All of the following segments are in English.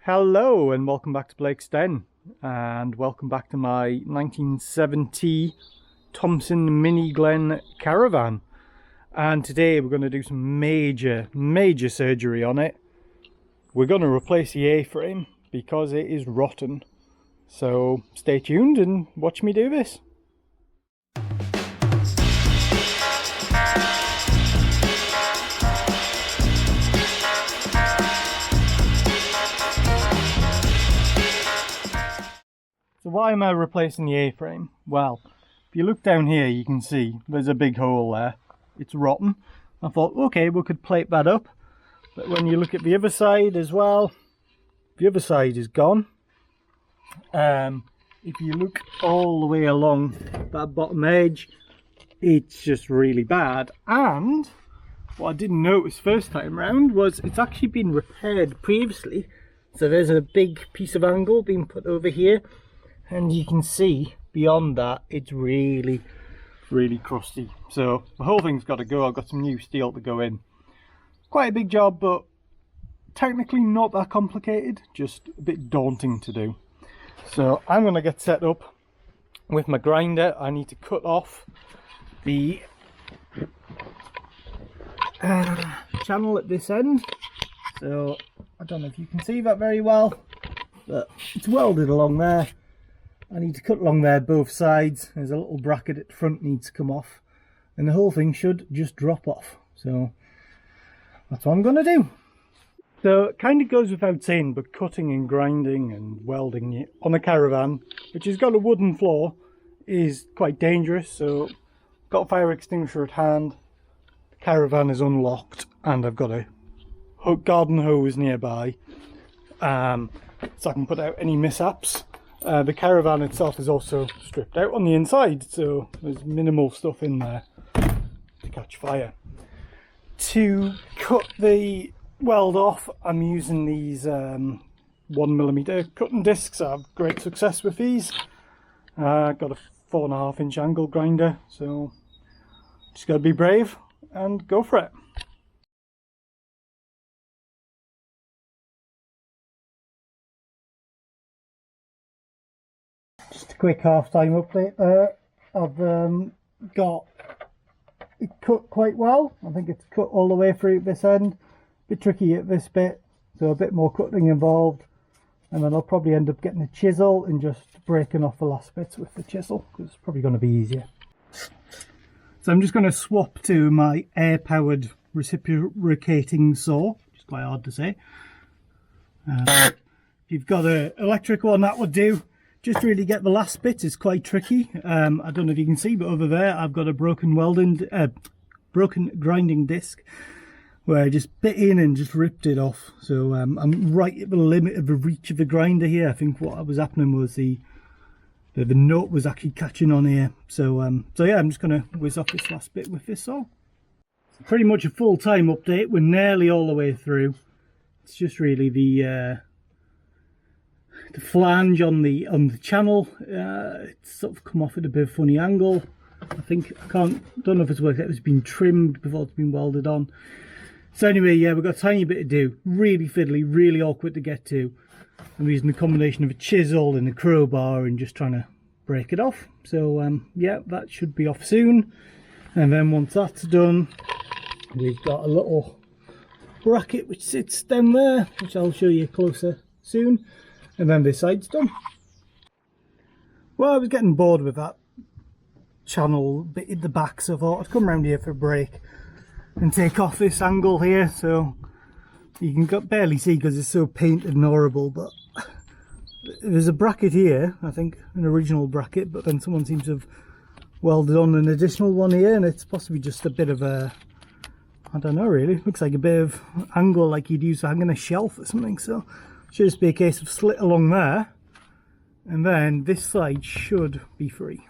Hello and welcome back to Blake's Den, and welcome back to my 1970 Thomson Mini Glen Caravan. And today we're going to do some major surgery on it. We're going to replace the A-frame because it is rotten. So stay tuned and watch me do this. So why am I replacing the A-frame? Well, if you look down here you can see there's a big hole there. It's rotten. I thought, okay, we could plate that up. But when you look at the other side as well, the other side is gone. If you look all the way along that bottom edge, it's just really bad. And what I didn't notice first time round was it's actually been repaired previously. So there's a big piece of angle being put over here. And you can see beyond that it's really crusty. So the whole thing's got to go. I've got some new steel to go in. Quite a big job, but technically not that complicated, just a bit daunting to do. So I'm going to get set up with my grinder. I need to cut off the channel at this end. So I don't know if you can see that very well, but it's welded along there. I need to cut along there both sides. There's a little bracket at the front needs to come off, and the whole thing should just drop off. So that's what I'm going to do. So it kind of goes without saying, but cutting and grinding and welding it on a Caravan, which has got a wooden floor, is quite dangerous. So I've got a fire extinguisher at hand, the Caravan is unlocked, and I've got a garden hose nearby, so I can put out any mishaps. The Caravan itself is also stripped out on the inside, so there's minimal stuff in there to catch fire. To cut the weld off, I'm using these 1mm cutting discs. I have great success with these. Got a 4.5-inch angle grinder, so just got to be brave and go for it. Just a quick half-time update there. I've got it cut quite well. I think it's cut all the way through this end. A bit tricky at this bit, so a bit more cutting involved. And then I'll probably end up getting a chisel and just breaking off the last bits with the chisel, because it's probably going to be easier. So I'm just going to swap to my air-powered reciprocating saw, which is quite hard to say. If you've got an electric one, that would do. Just really get the last bit is quite tricky. I don't know if you can see, but over there I've got a broken grinding disc where I just bit in and just ripped it off. So I'm right at the limit of the reach of the grinder here. I think what was happening was the nut was actually catching on here. So yeah, I'm just going to whiz off this last bit with this saw. It's pretty much a full-time update. We're nearly all the way through. It's just really the flange on the channel, it's sort of come off at a bit of a funny angle. I think don't know if it's worked out. It's been trimmed before it's been welded on. So anyway, yeah, we've got a tiny bit to do. Really fiddly, really awkward to get to. I'm using a combination of a chisel and a crowbar and just trying to break it off. So yeah, that should be off soon. And then once that's done, we've got a little bracket which sits down there, which I'll show you closer soon. And then this side's done. Well, I was getting bored with that channel bit at the back, so I thought I'd come around here for a break and take off this angle here. So you can barely see because it's so painted and horrible, but there's a bracket here, I think an original bracket, but then someone seems to have welded on an additional one here, and it's possibly just a bit of a, I don't know really, looks like a bit of angle like you'd use for hanging a shelf or something. So should just be a case of slit along there, and then this side should be free.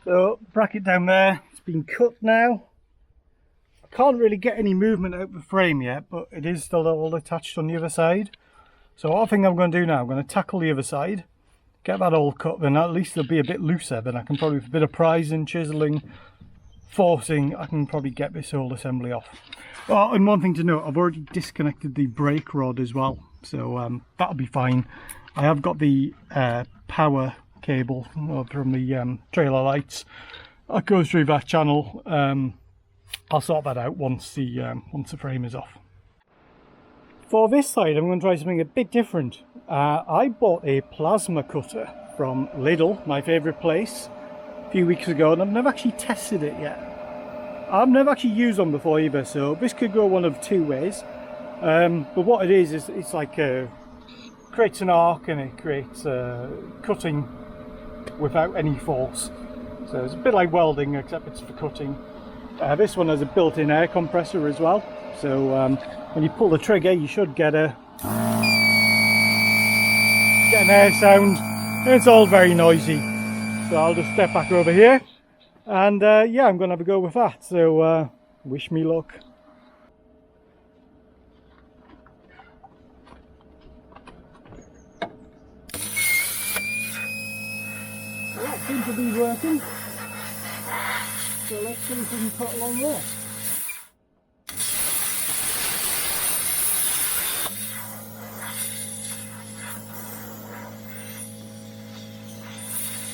So bracket down there, it's been cut now. I can't really get any movement out of the frame yet, but it is still all attached on the other side. So what I think I'm going to do now, I'm going to tackle the other side, get that all cut, then at least it'll be a bit looser. Then I can probably, with a bit of prizing, chiseling, forcing, I can probably get this whole assembly off. Oh, and one thing to note, I've already disconnected the brake rod as well. so that'll be fine. I have got the power cable from the trailer lights that goes through that channel. I'll sort that out once the frame is off. For this side, I'm going to try something a bit different. I bought a plasma cutter from Lidl, my favourite place, a few weeks ago, and I've never actually tested it yet. I've never actually used one before either, so this could go one of two ways. But what it is it's like creates an arc, and it creates cutting without any force. So it's a bit like welding, except it's for cutting. This one has a built-in air compressor as well, so when you pull the trigger you should get an air sound, and it's all very noisy. So I'll just step back over here, and yeah, I'm going to have a go with that, so wish me luck. Well, that seems to be working, so let's see if we can cut along there.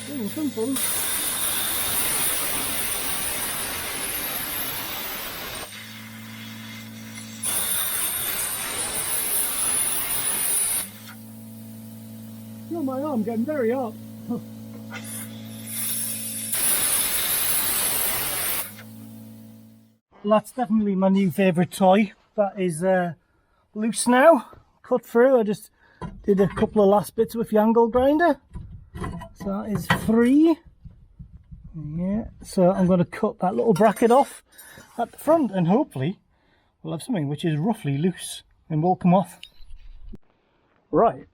Doing something. Feel my arm getting very hot. Well, that's definitely my new favourite toy. That is loose now, cut through. I just did a couple of last bits with the angle grinder. So that is free. Yeah, so I'm going to cut that little bracket off at the front, and hopefully we'll have something which is roughly loose and will come off. Right,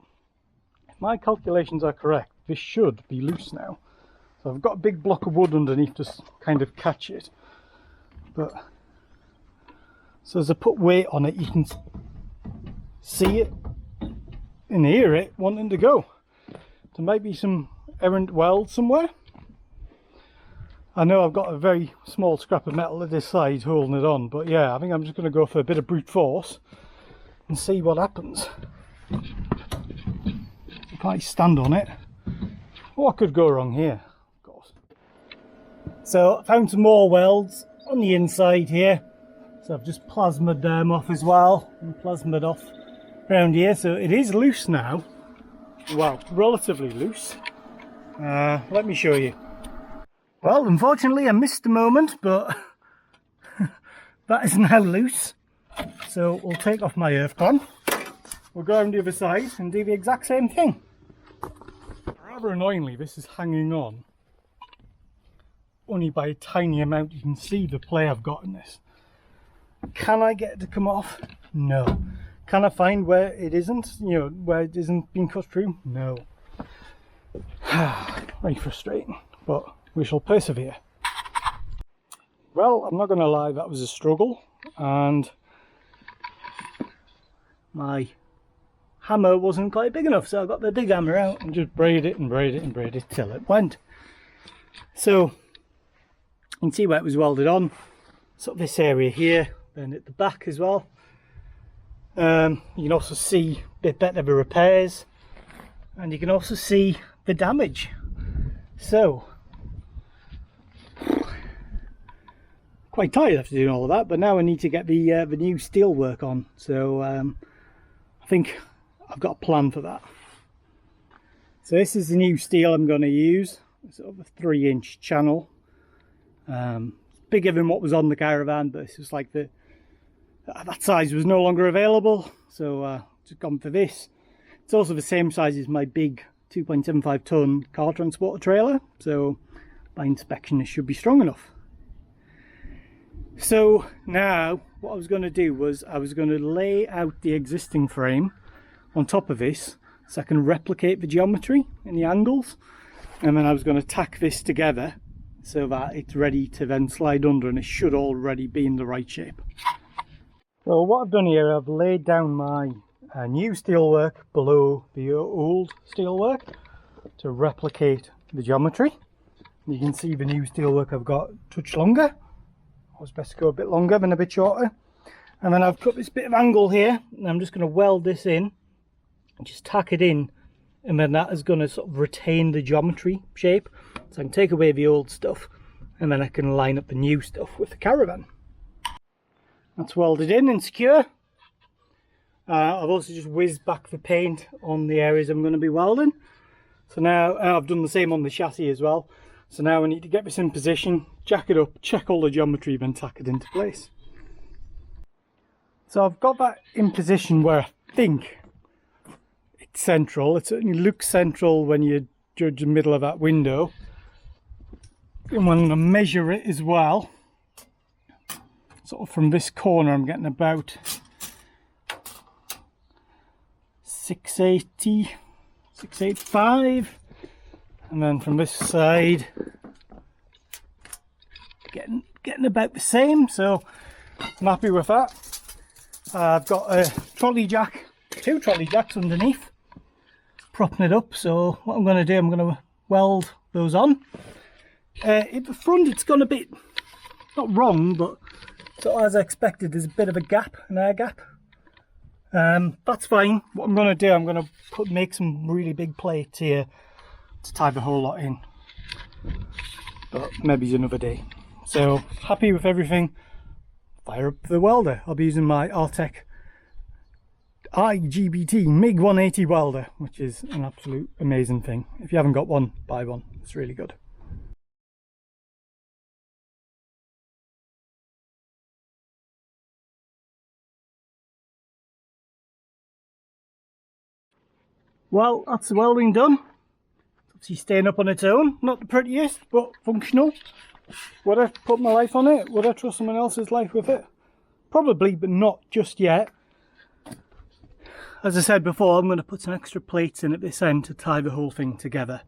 if my calculations are correct, this should be loose now. So I've got a big block of wood underneath to kind of catch it. But so as I put weight on it, you can see it and hear it wanting to go. There might be some errant weld somewhere. I know I've got a very small scrap of metal at this side holding it on, but yeah, I think I'm just going to go for a bit of brute force and see what happens. If I stand on it, what could go wrong here? Of course. So I found some more welds on the inside here, so I've just plasmaed them off as well, and plasmaed off around here, so it is loose now. Well, relatively loose. Let me show you. Well, unfortunately I missed the moment, but that is now loose. So we'll take off my earth con, we'll go around the other side and do the exact same thing. Rather annoyingly, this is hanging on only by a tiny amount. You can see the play I've got in this. Can I get it to come off? No. Can I find where it isn't? You know, where it isn't being cut through? No. Very frustrating, but we shall persevere. Well, I'm not going to lie, that was a struggle, and my hammer wasn't quite big enough, so I got the big hammer out and just braided it and braided it and braided it till it went. So you can see where it was welded on, sort of this area here, then at the back as well. You can also see a bit better the repairs, and you can also see the damage. So quite tired after doing all of that, but now I need to get the new steel work on. So I think I've got a plan for that. So this is the new steel I'm going to use. It's sort of a 3-inch channel. Bigger than what was on the Caravan, but it's just like that size was no longer available, so just gone for this. It's also the same size as my big 2.75 ton car transporter trailer, so by inspection it should be strong enough. So now what I was going to do was I was going to lay out the existing frame on top of this so I can replicate the geometry and the angles, and then I was going to tack this together so that it's ready to then slide under, and it should already be in the right shape. So what I've done here, I've laid down my new steelwork below the old steelwork to replicate the geometry. You can see the new steelwork I've got a touch longer. It was best to go a bit longer than a bit shorter. And then I've cut this bit of angle here, and I'm just going to weld this in just tack it in, and then that is going to sort of retain the geometry shape, so I can take away the old stuff and then I can line up the new stuff with the Caravan. That's welded in and secure. I've also just whizzed back the paint on the areas I'm going to be welding. So now I've done the same on the chassis as well. So now I need to get this in position, jack it up, check all the geometry, then tack it into place. So I've got that in position where I think it's central. It certainly looks central when you judge the middle of that window. And when I measure it as well, sort of from this corner, I'm getting about 680, 685, and then from this side, getting about the same. So I'm happy with that. I've got a trolley jack, 2 trolley jacks underneath, propping it up. So what I'm going to do, I'm going to weld those on. At the front, it's gone a bit, not wrong, but so as I expected, there's a bit of a gap, an air gap. That's fine. What I'm going to do, I'm going to make some really big plates here to tie the whole lot in. But maybe another day. So happy with everything. Fire up the welder. I'll be using my Artec IGBT MiG 180 welder, which is an absolute amazing thing. If you haven't got one, buy one. It's really good. Well, that's the welding done. Obviously staying up on its own. Not the prettiest, but functional. Would I put my life on it? Would I trust someone else's life with it? Probably, but not just yet. As I said before, I'm going to put some extra plates in at this end to tie the whole thing together.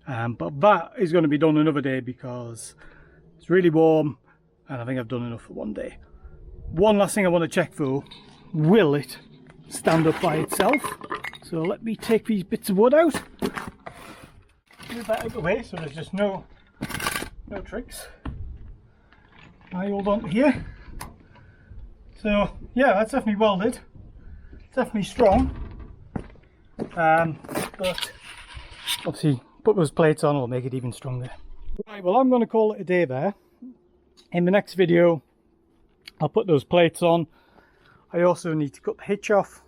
But that is going to be done another day because it's really warm and I think I've done enough for one day. One last thing I want to check though, will it stand up by itself? So let me take these bits of wood out. Move that out of the way so there's just no tricks. I hold on to here. So yeah, that's definitely welded. Definitely strong. But obviously put those plates on will make it even stronger. Right, well I'm going to call it a day there. In the next video I'll put those plates on. I also need to cut the hitch off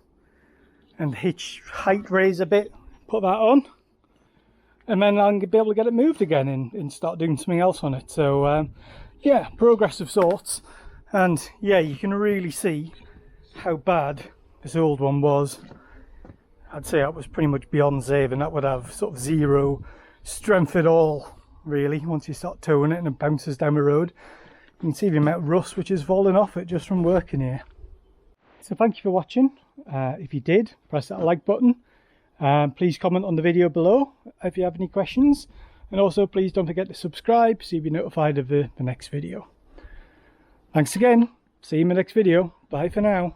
and the hitch height raise a bit, put that on, and then I'll be able to get it moved again and start doing something else on it. So yeah, progress of sorts. And yeah, you can really see how bad this old one was. I'd say that was pretty much beyond saving. That would have sort of zero strength at all, really, once you start towing it and it bounces down the road. You can see the amount of rust which is falling off it just from working here. So thank you for watching. If you did, press that like button. Please comment on the video below if you have any questions. And also please don't forget to subscribe so you'll be notified of the next video. Thanks again. See you in the next video. Bye for now.